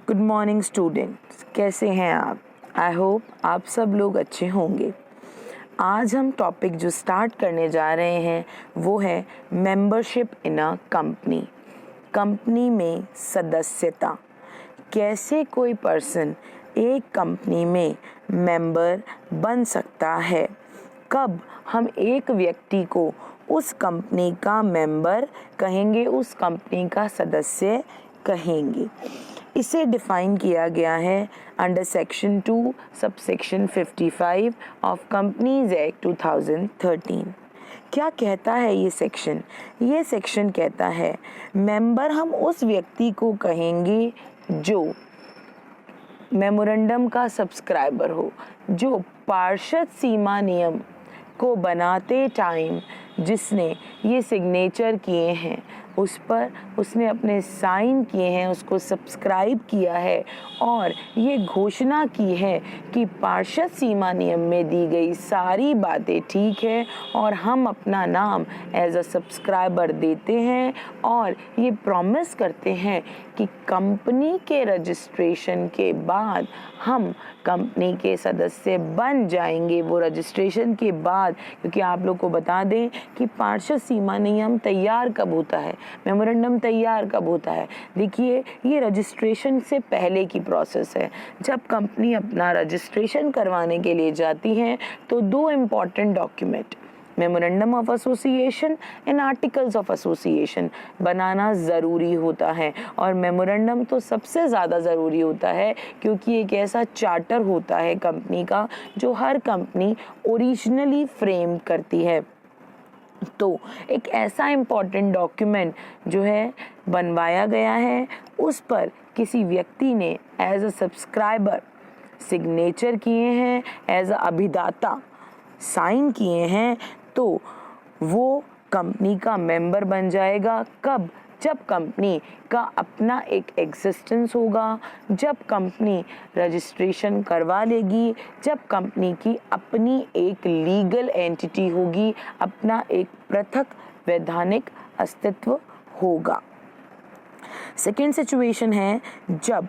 Good morning students, कैसे हैं आप? आई होप आप सब लोग अच्छे होंगे। आज हम टॉपिक जो स्टार्ट करने जा रहे हैं वो है membership in a company. Company में सदस्यता। कैसे कोई पर्सन एक कंपनी में मेंबर बन सकता है? कब हम एक व्यक्ति को उस कंपनी का मेंबर कहेंगे, उस कंपनी का सदस्य कहेंगे? इसे डिफाइन किया गया है under section 2 subsection 55 of companies act 2013। क्या कहता है ये सेक्शन? ये सेक्शन कहता है मेंबर हम उस व्यक्ति को कहेंगे जो मेमोरेंडम का सब्सक्राइबर हो, जो पार्षद सीमा नियम को बनाते टाइम जिसने ये सिग्नेचर किए हैं, उस पर उसने अपने साइन किए हैं, उसको सब्सक्राइब किया है और ये घोषणा की है कि पार्षद सीमा नियम में दी गई सारी बातें ठीक है और हम अपना नाम एज अ सब्सक्राइबर देते हैं और ये प्रॉमिस करते हैं कि कंपनी के रजिस्ट्रेशन के बाद हम कंपनी के सदस्य बन जाएंगे। वो रजिस्ट्रेशन के बाद, क्योंकि आप लोग को बता दें कि पार्षद सीमा नियम तैयार कब होता है, मेमोरेंडम तैयार कब होता है। देखिए, ये रजिस्ट्रेशन से पहले की प्रोसेस है। जब कंपनी अपना रजिस्ट्रेशन करवाने के लिए जाती है तो दो important document, memorandum of association and articles of association बनाना ज़रूरी होता है। और मेमोरेंडम तो सबसे ज़्यादा ज़रूरी होता है क्योंकि एक ऐसा चार्टर होता है कंपनी का जो हर कंपनी ओरिजिनली फ्रेम करती है। तो एक ऐसा इम्पॉर्टेंट डॉक्यूमेंट जो है बनवाया गया है, उस पर किसी व्यक्ति ने एज अ सब्सक्राइबर सिग्नेचर किए हैं, एज अ अभिदाता साइन किए हैं, तो वो कंपनी का मेंबर बन जाएगा। कब? जब कंपनी का अपना एक एग्जिस्टेंस होगा, जब कंपनी रजिस्ट्रेशन करवा लेगी, जब कंपनी की अपनी एक लीगल एंटिटी होगी, अपना एक पृथक वैधानिक अस्तित्व होगा। सेकेंड सिचुएशन है जब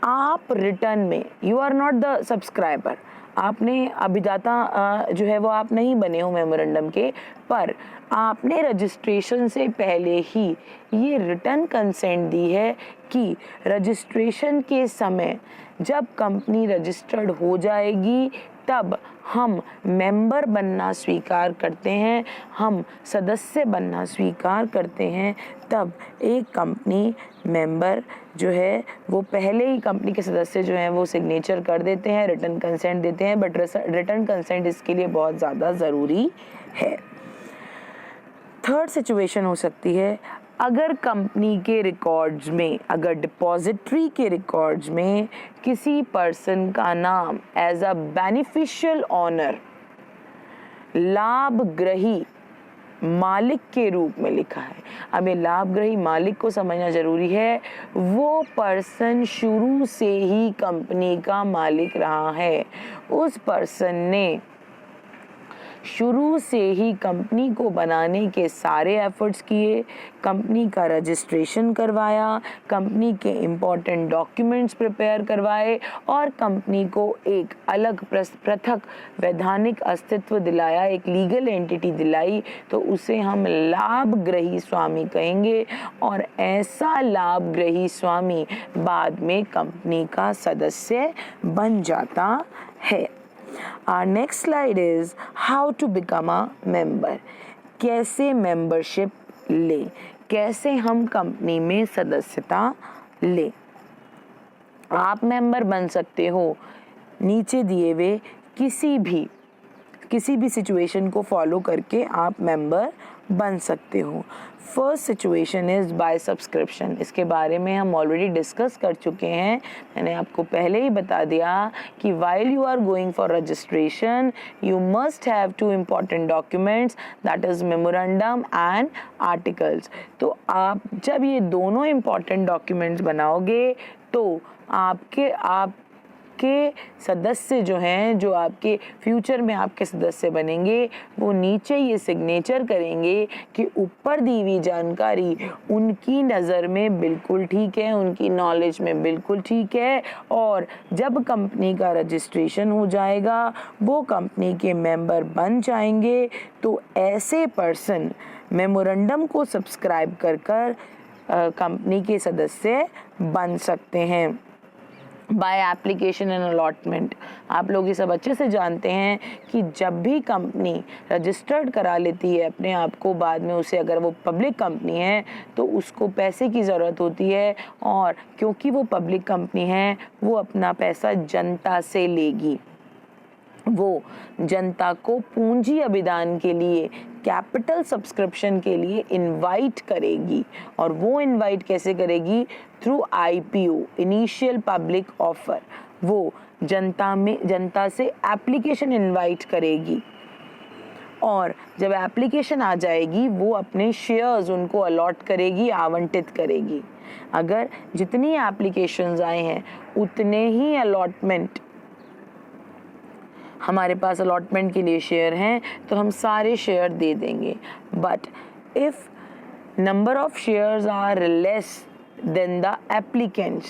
आप रिटर्न में, you are not the subscriber, आपने अभिदाता जो है वो आप नहीं बने हो मेमोरेंडम के, पर आपने रजिस्ट्रेशन से पहले ही ये रिटर्न कंसेंट दी है कि रजिस्ट्रेशन के समय जब कंपनी रजिस्टर्ड हो जाएगी तब हम मेंबर बनना स्वीकार करते हैं, हम सदस्य बनना स्वीकार करते हैं। तब एक कंपनी मेंबर जो है वो पहले ही कंपनी के सदस्य जो हैं वो सिग्नेचर कर देते हैं, रिटर्न कंसेंट देते हैं, बट रिटर्न कंसेंट इसके लिए बहुत ज़्यादा ज़रूरी है। थर्ड सिचुएशन हो सकती है अगर कंपनी के रिकॉर्ड्स में, अगर डिपॉजिटरी के रिकॉर्ड्स में किसी पर्सन का नाम एज अ बेनिफिशियल ऑनर, लाभग्रही मालिक के रूप में लिखा है। अब ये लाभग्रही मालिक को समझना जरूरी है। वो पर्सन शुरू से ही कंपनी का मालिक रहा है, उस पर्सन ने शुरू से ही कंपनी को बनाने के सारे एफर्ट्स किए, कंपनी का रजिस्ट्रेशन करवाया, कंपनी के इम्पॉर्टेंट डॉक्यूमेंट्स प्रिपेयर करवाए और कंपनी को एक अलग पृथक वैधानिक अस्तित्व दिलाया, एक लीगल एंटिटी दिलाई, तो उसे हम लाभग्रही स्वामी कहेंगे। और ऐसा लाभग्रही स्वामी बाद में कंपनी का सदस्य बन जाता है। Our next slide is how to become a member. कैसे मेंबरशिप ले, कैसे हम कंपनी में सदस्यता ले। आप मेंबर बन सकते हो नीचे दिए हुए किसी भी सिचुएशन को फॉलो करके आप मेंबर बन सकते हो। First situation is by subscription. इसके बारे में हम ऑलरेडी डिस्कस कर चुके हैं। मैंने आपको पहले ही बता दिया कि while you are going for registration you must have two important documents, that is memorandum and articles. तो आप जब ये दोनों इम्पॉर्टेंट डॉक्यूमेंट्स बनाओगे तो आप आपके सदस्य जो हैं, जो आपके फ्यूचर में आपके सदस्य बनेंगे, वो नीचे ये सिग्नेचर करेंगे कि ऊपर दी हुई जानकारी उनकी नज़र में बिल्कुल ठीक है, उनकी नॉलेज में बिल्कुल ठीक है, और जब कंपनी का रजिस्ट्रेशन हो जाएगा, वो कंपनी के मेंबर बन जाएंगे, तो ऐसे पर्सन मेमोरेंडम को सब्सक्राइब कर कंपनी के सदस्य बन सकते हैं। बाय एप्लीकेशन एंड अलॉटमेंट, आप लोग ये सब अच्छे से जानते हैं कि जब भी कंपनी रजिस्टर्ड करा लेती है अपने आप को, बाद में उसे अगर वो पब्लिक कंपनी है तो उसको पैसे की ज़रूरत होती है, और क्योंकि वो पब्लिक कंपनी है वो अपना पैसा जनता से लेगी, वो जनता को पूंजी अभिदान के लिए, कैपिटल सब्सक्रिप्शन के लिए इनवाइट करेगी। और वो इनवाइट कैसे करेगी? Through IPO, initial public offer. वो जनता से एप्लीकेशन इनवाइट करेगी, और जब एप्लीकेशन आ जाएगी वो अपने शेयर्स उनको अलॉट करेगी, आवंटित करेगी। अगर जितनी एप्लीकेशंस आए हैं उतने ही अलॉटमेंट, हमारे पास अलॉटमेंट के लिए शेयर हैं तो हम सारे शेयर दे देंगे। But if number of shares are less than the applicants,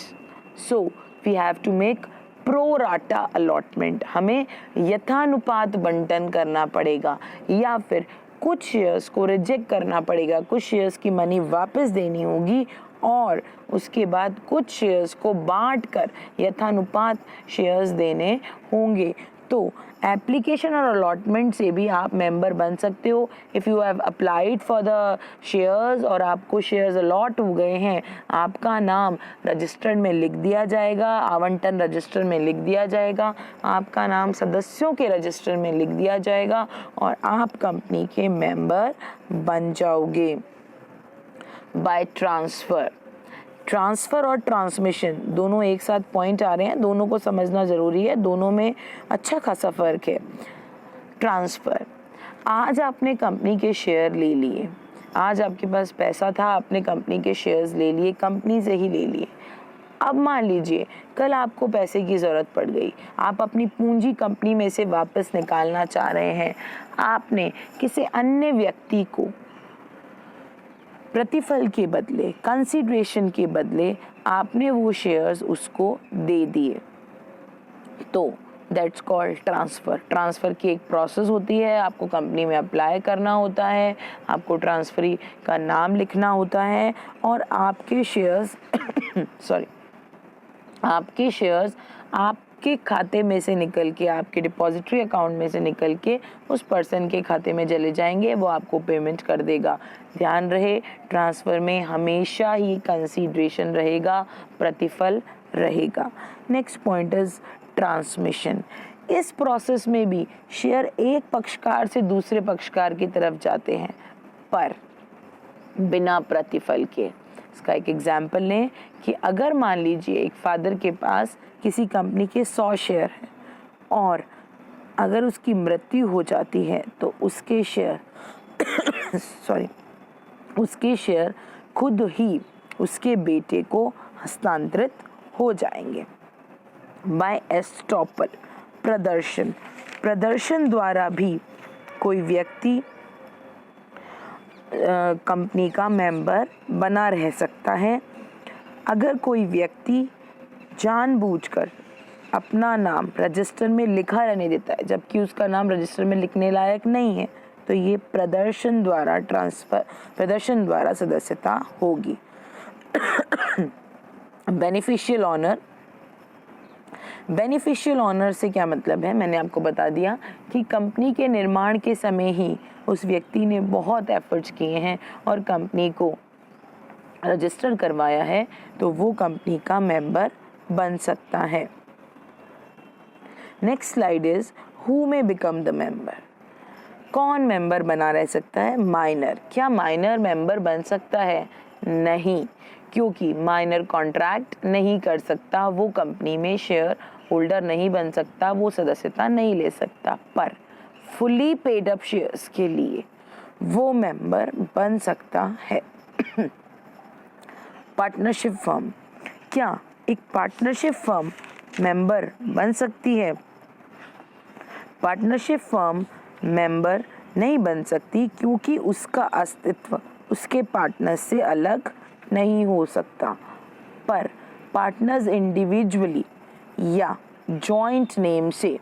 so we have to make pro rata allotment, हमें यथानुपात बंटन करना पड़ेगा, या फिर कुछ शेयर्स को रिजेक्ट करना पड़ेगा, कुछ शेयर्स की मनी वापस देनी होगी, और उसके बाद कुछ शेयर्स को बांटकर यथानुपात शेयर्स देने होंगे। तो एप्लीकेशन और अलॉटमेंट से भी आप मेंबर बन सकते हो। If you have applied for the shares और आपको शेयर्स अलॉट हो गए हैं, आपका नाम रजिस्टर में लिख दिया जाएगा, आवंटन रजिस्टर में लिख दिया जाएगा, आपका नाम सदस्यों के रजिस्टर में लिख दिया जाएगा, और आप कंपनी के मेंबर बन जाओगे। बाय ट्रांसफ़र, ट्रांसफ़र और ट्रांसमिशन दोनों एक साथ पॉइंट आ रहे हैं, दोनों को समझना ज़रूरी है, दोनों में अच्छा खासा फ़र्क है। ट्रांसफ़र, आज आपने कंपनी के शेयर ले लिए, आज आपके पास पैसा था, आपने कंपनी के शेयर्स ले लिए, कंपनी से ही ले लिए। अब मान लीजिए कल आपको पैसे की ज़रूरत पड़ गई, आप अपनी पूंजी कंपनी में से वापस निकालना चाह रहे हैं, आपने किसी अन्य व्यक्ति को प्रतिफल के बदले, कंसीडरेशन के बदले आपने वो शेयर्स उसको दे दिए, तो दैट्स कॉल्ड ट्रांसफ़र। ट्रांसफ़र की एक प्रोसेस होती है, आपको कंपनी में अप्लाई करना होता है, आपको ट्रांसफरी का नाम लिखना होता है, और आपके शेयर्स आपके शेयर्स आपके खाते में से निकल के, आपके डिपॉजिटरी अकाउंट में से निकल के उस पर्सन के खाते में चले जाएंगे, वो आपको पेमेंट कर देगा। ध्यान रहे, ट्रांसफ़र में हमेशा ही कंसीडरेशन रहेगा, प्रतिफल रहेगा। Next point is transmission. इस प्रोसेस में भी शेयर एक पक्षकार से दूसरे पक्षकार की तरफ जाते हैं, पर बिना प्रतिफल के। इसका एक एग्जाम्पल लें कि अगर मान लीजिए एक फादर के पास किसी कंपनी के 100 शेयर हैं, और अगर उसकी मृत्यु हो जाती है तो उसके शेयर उसके शेयर खुद ही उसके बेटे को हस्तांतरित हो जाएंगे। बाय एस्टॉपल, प्रदर्शन द्वारा भी कोई व्यक्ति कंपनी का मेंबर बना रह सकता है। अगर कोई व्यक्ति जानबूझकर अपना नाम रजिस्टर में लिखा रहने देता है जबकि उसका नाम रजिस्टर में लिखने लायक नहीं है, तो ये प्रदर्शन द्वारा सदस्यता होगी। बेनिफिशियल ऑनर से क्या मतलब है, मैंने आपको बता दिया कि कंपनी के निर्माण के समय ही उस व्यक्ति ने बहुत एफर्ट्स किए हैं और कंपनी को रजिस्टर करवाया है, तो वो कंपनी का मेंबर बन सकता है। Next slide is who may become the member. कौन मेंबर बना रह सकता है? माइनर। क्या माइनर मेंबर बन सकता है? नहीं, क्योंकि माइनर कॉन्ट्रैक्ट नहीं कर सकता, वो कंपनी में शेयर होल्डर नहीं बन सकता, वो सदस्यता नहीं ले सकता, पर फुली पेड अप शेयर्स के लिए वो मेंबर बन सकता है। पार्टनरशिप फर्म, क्या एक पार्टनरशिप फर्म मेंबर बन सकती है। पार्टनरशिप फर्म मेंबर नहीं बन सकती क्योंकि उसका अस्तित्व उसके पार्टनर्स से अलग नहीं हो सकता, पर पार्टनर्स इंडिविजुअली या जॉइंट नेम से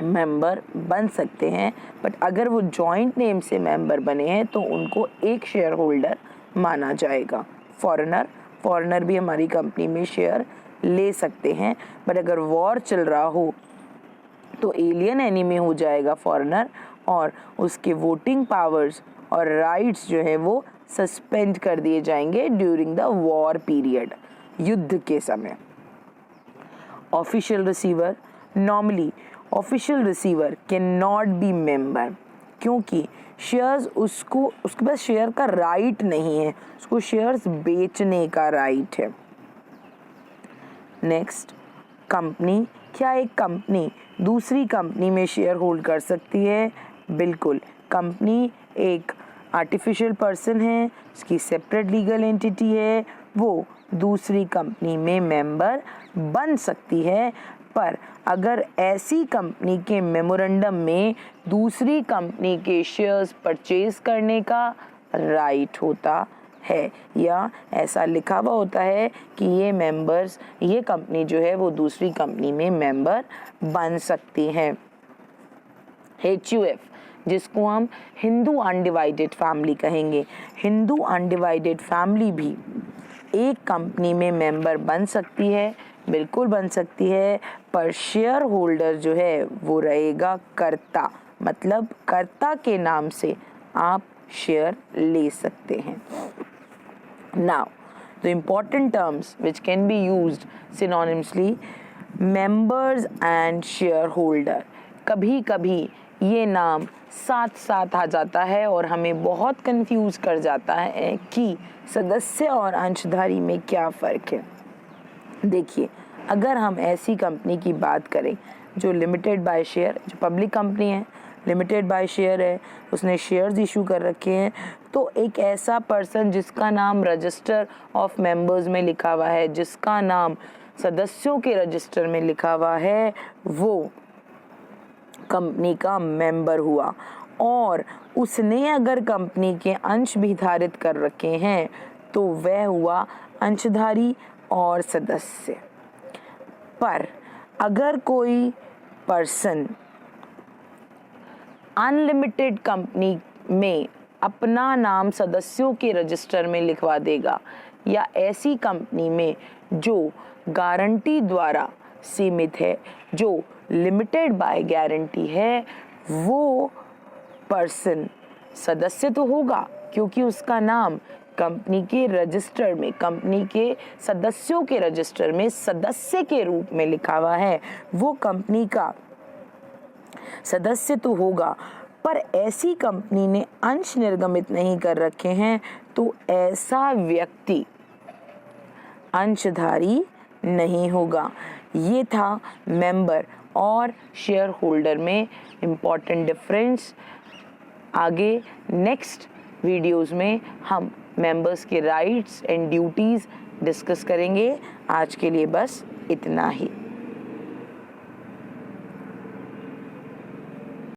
मेंबर बन सकते हैं। बट अगर वो जॉइंट नेम से मेंबर बने हैं तो उनको एक शेयर होल्डर माना जाएगा। फॉरेनर भी हमारी कंपनी में शेयर ले सकते हैं, बट अगर वॉर चल रहा हो तो एलियन एनिमी हो जाएगा फॉरेनर, और उसके वोटिंग पावर्स और राइट्स जो है वो सस्पेंड कर दिए जाएंगे ड्यूरिंग द वॉर पीरियड, युद्ध के समय। Official receiver, normally official receiver can not be member क्योंकि शेयर्स उसके पास शेयर का राइट नहीं है, उसको शेयर्स बेचने का राइट है। Next, company. क्या एक कंपनी दूसरी कंपनी में शेयर होल्ड कर सकती है? बिल्कुल। कंपनी एक आर्टिफिशियल पर्सन है, उसकी सेपरेट लीगल एंटिटी है, वो दूसरी कंपनी में मेंबर बन सकती है, पर अगर ऐसी कंपनी के मेमोरेंडम में दूसरी कंपनी के शेयर्स परचेज करने का राइट होता है या ऐसा लिखा हुआ होता है कि ये कंपनी जो है वो दूसरी कंपनी में मेंबर बन सकती है। HUF, जिसको हम हिंदू अनडिवाइडेड फैमिली कहेंगे, हिंदू अनडिवाइडेड फैमिली भी एक कंपनी में मेंबर बन सकती है, बिल्कुल बन सकती है, पर शेयर होल्डर जो है वो रहेगा कर्ता, मतलब कर्ता के नाम से आप शेयर ले सकते हैं। Now, the important terms which can be used synonymously, members and shareholder. कभी कभी ये नाम साथ साथ आ जाता है और हमें बहुत कंफ्यूज कर जाता है कि सदस्य और अंशधारी में क्या फ़र्क है। देखिए, अगर हम ऐसी कंपनी की बात करें जो लिमिटेड बाय शेयर, जो पब्लिक कंपनी है, लिमिटेड बाय शेयर है, उसने शेयर्स इशू कर रखे हैं, तो एक ऐसा पर्सन जिसका नाम रजिस्टर ऑफ मेंबर्स में लिखा हुआ है, जिसका नाम सदस्यों के रजिस्टर में लिखा हुआ है, वो कंपनी का मेंबर हुआ, और उसने अगर कंपनी के अंश भी धारित कर रखे हैं तो वह हुआ अंशधारी और सदस्य। पर अगर कोई पर्सन अनलिमिटेड कंपनी में अपना नाम सदस्यों के रजिस्टर में लिखवा देगा, या ऐसी कंपनी में जो गारंटी द्वारा सीमित है, जो लिमिटेड बाय गारंटी है, वो पर्सन सदस्य तो होगा क्योंकि उसका नाम कंपनी के रजिस्टर में, कंपनी के सदस्यों के रजिस्टर में सदस्य के रूप में लिखा हुआ है, वो कंपनी का सदस्य तो होगा, पर ऐसी कंपनी ने अंश निर्गमित नहीं कर रखे हैं तो ऐसा व्यक्ति अंशधारी नहीं होगा। ये था मेंबर और शेयर होल्डर में इम्पॉर्टेंट डिफरेंस। आगे नेक्स्ट वीडियोस में हम मेंबर्स के राइट्स एंड ड्यूटीज़ डिस्कस करेंगे। आज के लिए बस इतना ही।